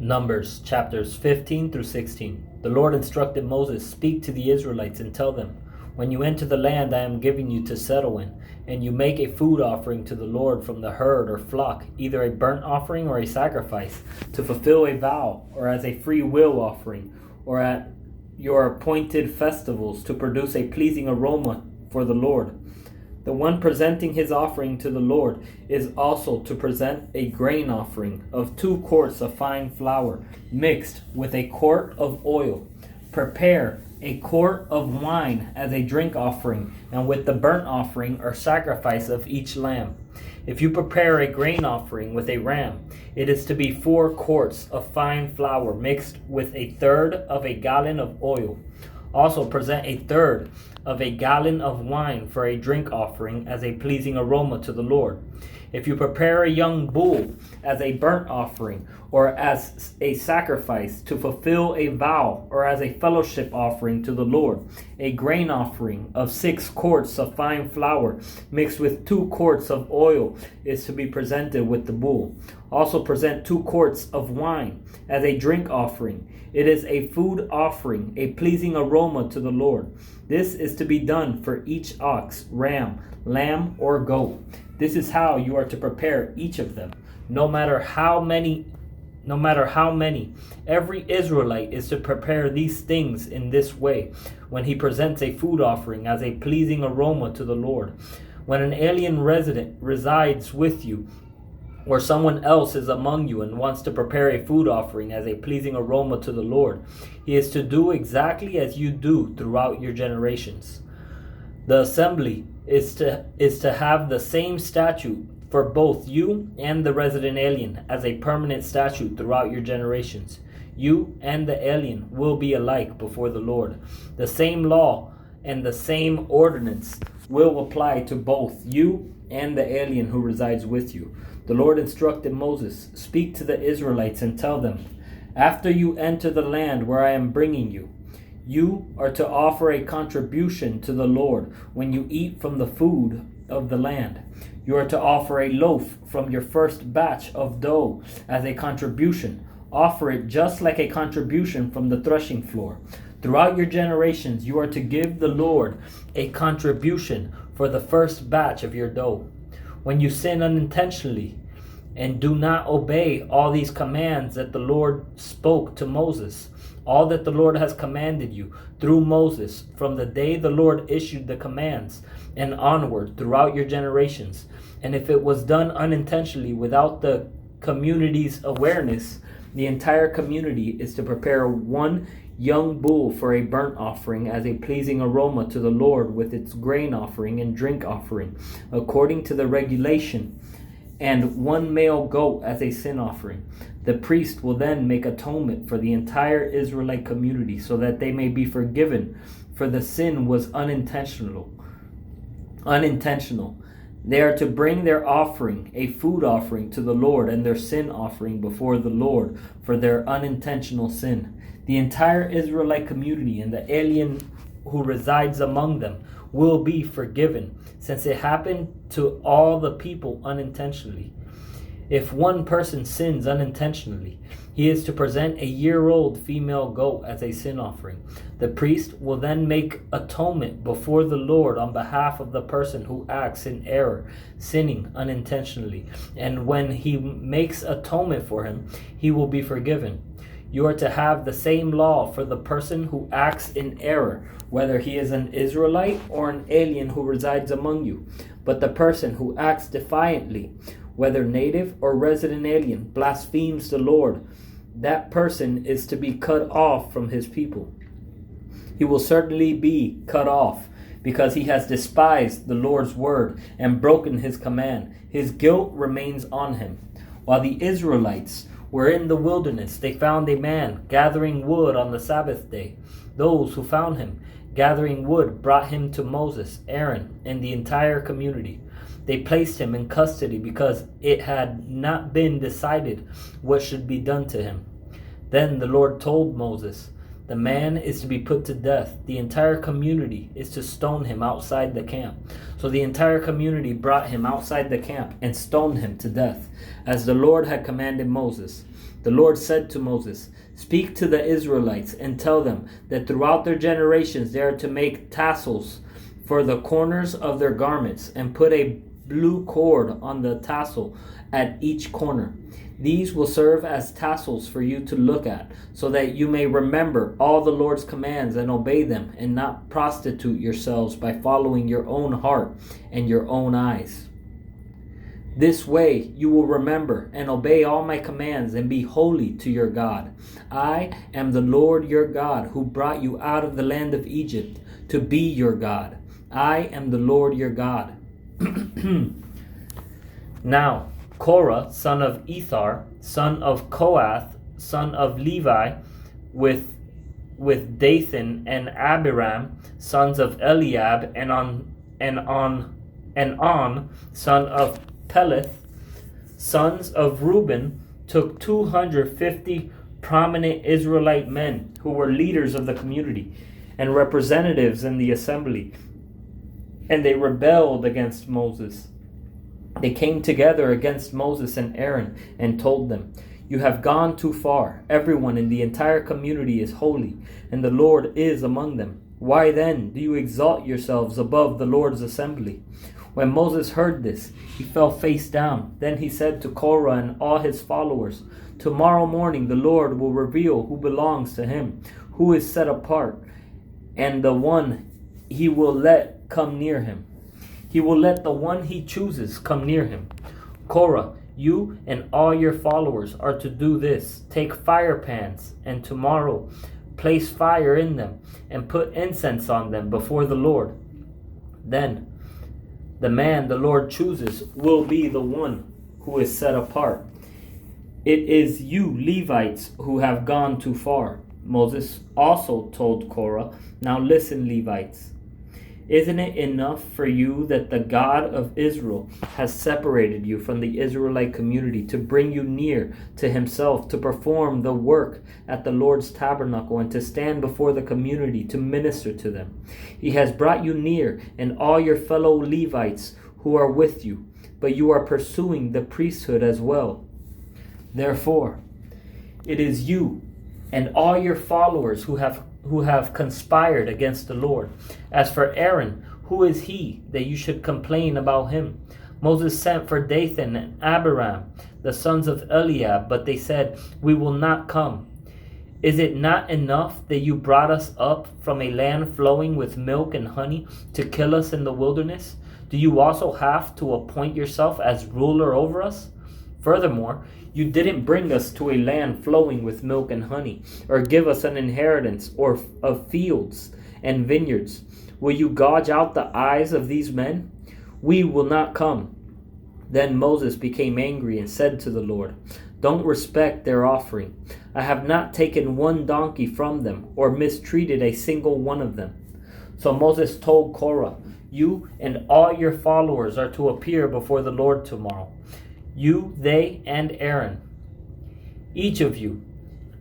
Numbers chapters 15 through 16. The Lord instructed Moses, "Speak to the Israelites and tell them, when you enter the land I am giving you to settle in, and you make a food offering to the Lord from the herd or flock, either a burnt offering or a sacrifice, to fulfill a vow, or as a free will offering, or at your appointed festivals, to produce a pleasing aroma for the Lord. The one presenting his offering to the Lord is also to present a grain offering of 2 quarts of fine flour mixed with a quart of oil. Prepare a quart of wine as a drink offering, and with the burnt offering or sacrifice of each lamb. If you prepare a grain offering with a ram, it is to be 4 quarts of fine flour mixed with a third of a gallon of oil. Also present a third of a gallon of wine for a drink offering as a pleasing aroma to the Lord. If you prepare a young bull as a burnt offering or as a sacrifice to fulfill a vow or as a fellowship offering to the Lord, a grain offering of 6 quarts of fine flour mixed with 2 quarts of oil is to be presented with the bull. Also present 2 quarts of wine as a drink offering. It is a food offering, a pleasing aroma to the Lord. This is to be done for each ox, ram, lamb, or goat. This is how you are to prepare each of them, no matter how many. Every Israelite is to prepare these things in this way when he presents a food offering as a pleasing aroma to the Lord. When an alien resident resides with you, or someone else is among you and wants to prepare a food offering as a pleasing aroma to the Lord, he is to do exactly as you do throughout your generations. The assembly is to have the same statute for both you and the resident alien as a permanent statute throughout your generations. You and the alien will be alike before the Lord. The same law and the same ordinance will apply to both you and the alien who resides with you. The Lord instructed Moses, "Speak to the Israelites and tell them, after you enter the land where I am bringing you, you are to offer a contribution to the Lord when you eat from the food of the land. You are to offer a loaf from your first batch of dough as a contribution. Offer it just like a contribution from the threshing floor. Throughout your generations, you are to give the Lord a contribution for the first batch of your dough. When you sin unintentionally and do not obey all these commands that the Lord spoke to Moses, all that the Lord has commanded you through Moses from the day the Lord issued the commands and onward throughout your generations, and if it was done unintentionally without the community's awareness, the entire community is to prepare 1 young bull for a burnt offering as a pleasing aroma to the Lord with its grain offering and drink offering, according to the regulation, and 1 male goat as a sin offering. The priest will then make atonement for the entire Israelite community so that they may be forgiven, for the sin was unintentional. They are to bring their offering, a food offering, to the Lord, and their sin offering before the Lord for their unintentional sin. The entire Israelite community and the alien who resides among them will be forgiven, since it happened to all the people unintentionally. If one person sins unintentionally, he is to present a year-old female goat as a sin offering. The priest will then make atonement before the Lord on behalf of the person who acts in error, sinning unintentionally. And when he makes atonement for him, he will be forgiven. You are to have the same law for the person who acts in error, whether he is an Israelite or an alien who resides among you. But the person who acts defiantly, whether native or resident alien, blasphemes the Lord, that person is to be cut off from his people. He will certainly be cut off because he has despised the Lord's word and broken his command. His guilt remains on him. While the Israelites were in the wilderness, they found a man gathering wood on the Sabbath day. Those who found him gathering wood brought him to Moses, Aaron, and the entire community. They placed him in custody because it had not been decided what should be done to him. Then the Lord told Moses, The man is to be put to death. The entire community is to stone him outside the camp. So the entire community brought him outside the camp and stoned him to death, as the Lord had commanded Moses. The Lord said to Moses, "Speak to the Israelites and tell them that throughout their generations they are to make tassels for the corners of their garments and put a blue cord on the tassel at each corner. These will serve as tassels for you to look at, so that you may remember all the Lord's commands and obey them, and not prostitute yourselves by following your own heart and your own eyes. This way you will remember and obey all my commands and be holy to your God. I am the Lord your God, who brought you out of the land of Egypt to be your God. I am the Lord your God." Now Korah, son of Ithar, son of Kohath, son of Levi, with Dathan and Abiram, sons of Eliab, and On, son of Peleth, sons of Reuben, took 250 prominent Israelite men who were leaders of the community and representatives in the assembly, and they rebelled against Moses. They came together against Moses and Aaron and told them, "You have gone too far. Everyone in the entire community is holy, and the Lord is among them. Why then do you exalt yourselves above the Lord's assembly?" When Moses heard this, he fell face down. Then he said to Korah and all his followers, "Tomorrow morning the Lord will reveal who belongs to him, who is set apart, and the one he will let come near him. He will let the one he chooses come near him. Korah, you and all your followers are to do this. Take fire pans, and tomorrow place fire in them, and put incense on them before the Lord. Then the man the Lord chooses will be the one who is set apart. It is you Levites who have gone too far." Moses also told Korah, "Now listen, Levites. Isn't it enough for you that the God of Israel has separated you from the Israelite community to bring you near to himself, to perform the work at the Lord's tabernacle, and to stand before the community to minister to them? He has brought you near, and all your fellow Levites who are with you, but you are pursuing the priesthood as well. Therefore, it is you and all your followers who have conspired against the Lord. As for Aaron, who is he that you should complain about him?" Moses sent for Dathan and Abiram, the sons of Eliab, but they said, "We will not come. Is it not enough that you brought us up from a land flowing with milk and honey to kill us in the wilderness? Do you also have to appoint yourself as ruler over us? Furthermore, you didn't bring us to a land flowing with milk and honey, or give us an inheritance or of fields and vineyards. Will you gouge out the eyes of these men? We will not come." Then Moses became angry and said to the Lord, "Don't respect their offering. I have not taken one donkey from them or mistreated a single one of them." So Moses told Korah, "You and all your followers are to appear before the Lord tomorrow. You, they, and Aaron. Each of you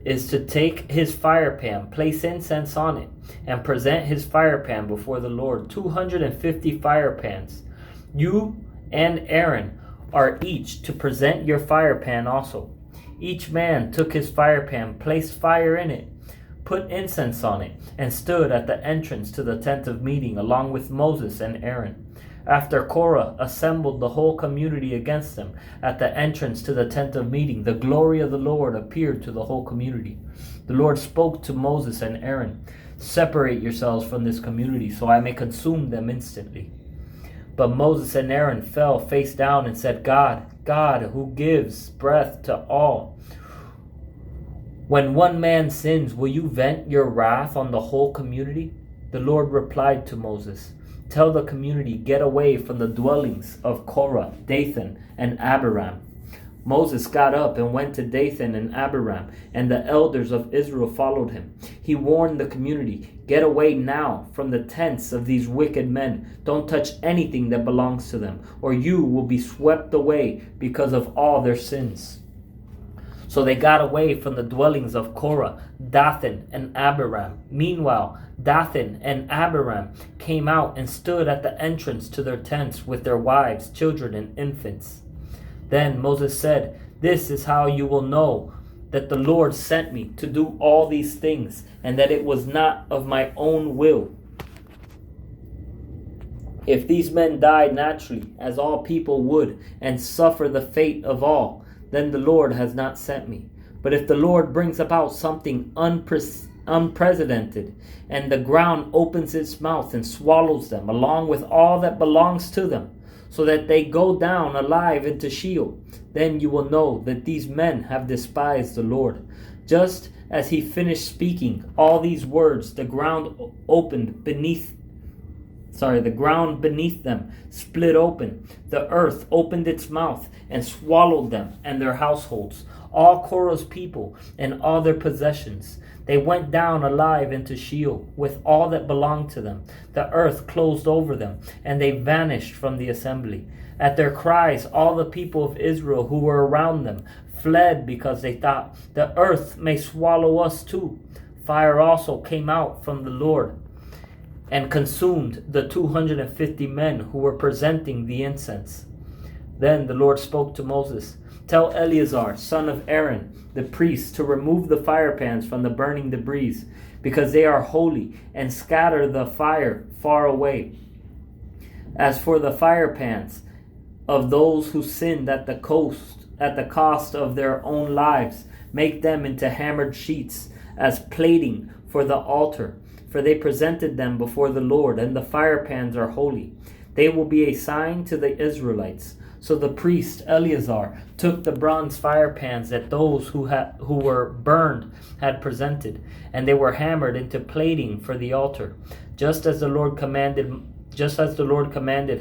is to take his fire pan, place incense on it, and present his fire pan before the Lord. 250 fire pans. You and Aaron are each to present your fire pan also. Each man took his fire pan, placed fire in it, put incense on it, and stood at the entrance to the tent of meeting along with Moses and Aaron. After Korah assembled the whole community against them at the entrance to the tent of meeting, the glory of the Lord appeared to the whole community. The Lord spoke to Moses and Aaron, "Separate yourselves from this community, so I may consume them instantly." But Moses and Aaron fell face down and said, God, who gives breath to all, when one man sins, will you vent your wrath on the whole community? The Lord replied to Moses, "Tell the community, get away from the dwellings of Korah, Dathan, and Abiram." Moses got up and went to Dathan and Abiram, and the elders of Israel followed him. He warned the community, "Get away now from the tents of these wicked men. Don't touch anything that belongs to them, or you will be swept away because of all their sins." So they got away from the dwellings of Korah, Dathan, and Abiram. Meanwhile, Dathan and Abiram came out and stood at the entrance to their tents with their wives, children, and infants. Then Moses said, "This is how you will know that the Lord sent me to do all these things, and that it was not of my own will. If these men died naturally, as all people would, and suffer the fate of all, then the Lord has not sent me. But if the Lord brings about something unprecedented, and the ground opens its mouth and swallows them, along with all that belongs to them, so that they go down alive into Sheol, then you will know that these men have despised the Lord." Just as he finished speaking all these words, the ground beneath them split open. The earth opened its mouth and swallowed them and their households, all Korah's people and all their possessions. They went down alive into Sheol with all that belonged to them. The earth closed over them, and they vanished from the assembly. At their cries, all the people of Israel who were around them fled, because they thought, "The earth may swallow us too." Fire also came out from the Lord and consumed the 250 men who were presenting the incense. Then the Lord spoke to Moses, "Tell Eleazar, son of Aaron, the priest, to remove the fire pans from the burning debris, because they are holy, and scatter the fire far away. As for the fire pans of those who sinned at the cost of their own lives, make them into hammered sheets as plating for the altar, for they presented them before the Lord, and the fire pans are holy. They will be a sign to the Israelites." So the priest Eleazar took the bronze fire pans that those who were burned had presented, and they were hammered into plating for the altar, just as the Lord commanded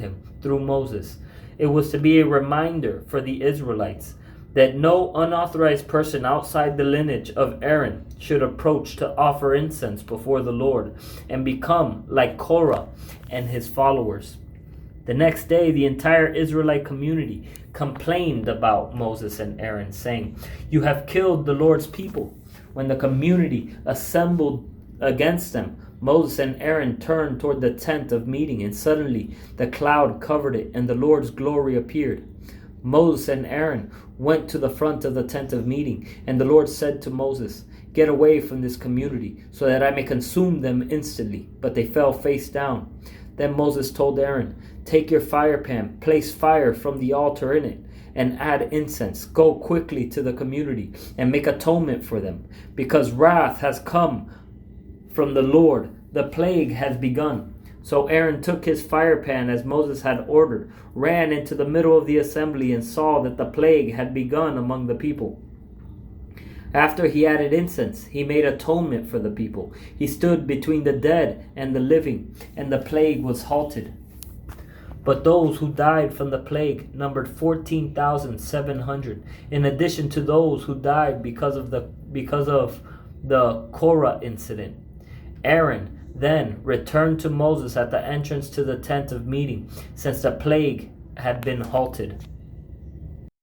him through Moses. It was to be a reminder for the Israelites that no unauthorized person outside the lineage of Aaron should approach to offer incense before the Lord and become like Korah and his followers. The next day, the entire Israelite community complained about Moses and Aaron, saying, "You have killed the Lord's people." When the community assembled against them, Moses and Aaron turned toward the tent of meeting, and suddenly the cloud covered it, and the Lord's glory appeared. Moses and Aaron went to the front of the tent of meeting, and the Lord said to Moses, "Get away from this community, so that I may consume them instantly." But they fell face down. Then Moses told Aaron, "Take your fire pan, place fire from the altar in it, and add incense. Go quickly to the community and make atonement for them, because wrath has come from the Lord. The plague has begun." So Aaron took his fire pan as Moses had ordered, ran into the middle of the assembly, and saw that the plague had begun among the people. After he added incense, he made atonement for the people. He stood between the dead and the living, and the plague was halted. But those who died from the plague numbered 14,700, in addition to those who died because of the Korah incident. Aaron then returned to Moses at the entrance to the tent of meeting, since the plague had been halted.